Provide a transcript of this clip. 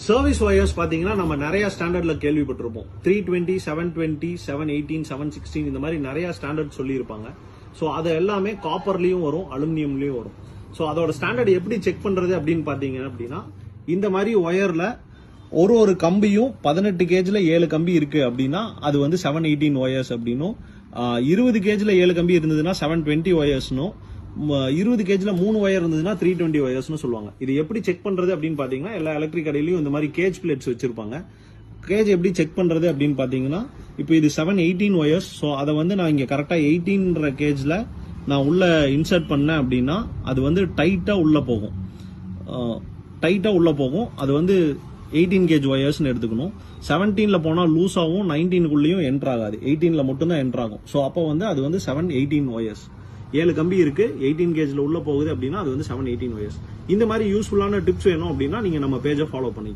Service wires பாத்தீங்கன்னா நம்ம நிறைய ஸ்டாண்டர்ட்ல கேள்விப்பட்டிருப்போம். 320, 720, 718, 716 இந்த மாதிரி நிறைய ஸ்டாண்டர்ட் சொல்லியிருப்பாங்க. ஸோ அது எல்லாமே காப்பர்லயும் வரும், அலுமினியம்லயும் வரும். ஸோ அதோட ஸ்டாண்டர்ட் எப்படி செக் பண்றது அப்படின்னு பாத்தீங்க அப்படின்னா, இந்த மாதிரி ஒயர்ல ஒரு கம்பியும் 18 கேஜ்ல 7 கம்பி இருக்கு அப்படின்னா அது வந்து 718 ஒயர்ஸ் அப்படின்னும், 20 கேஜ்ல 7 கம்பி இருந்ததுன்னா 720 ஒயர்ஸ்னும், 20 கேஜ்ல 3 ஒயர் இருந்ததுன்னா 320 ஒயர்ஸ்னு சொல்லுவாங்க. இது எப்படி செக் பண்றது அப்படின்னு பாத்தீங்கன்னா, எல்லா எலக்ட்ரிக் கடையிலயும் இந்த மாதிரி கேஜ் பிளேட்ஸ் வச்சிருப்பாங்க. கேஜ் எப்படி செக் பண்றது அப்படின்னு பாத்தீங்கன்னா, இப்போ இது 718 ஒயர்ஸ். ஸோ அதை வந்து நான் இங்க கரெக்டா 18ன்ற கேஜ்ல நான் உள்ள இன்சர்ட் பண்ணேன் அப்படின்னா அது வந்து டைட்டா உள்ள போகும். அது வந்து 18 கேஜ் ஒயர்ஸ்னு எடுத்துக்கணும். 17ல போனா லூஸ் ஆகும், 19குள்ளேயும் என்டர் ஆகாது, 18ல மட்டும் தான் என்டர் ஆகும். ஸோ அப்போ வந்து அது வந்து 718 ஒயர்ஸ். 7 கம்பி இருக்கு, 18 கேஜ்ல உள்ள போகுது அப்படின்னா அது வந்து 718 ஒயர்ஸ். இந்த மாதிரி யூஸ்ஃபுல்லான டிப்ஸ் வேணும் அப்படின்னா நீங்க நம்ம பேஜை ஃபாலோ பண்ணி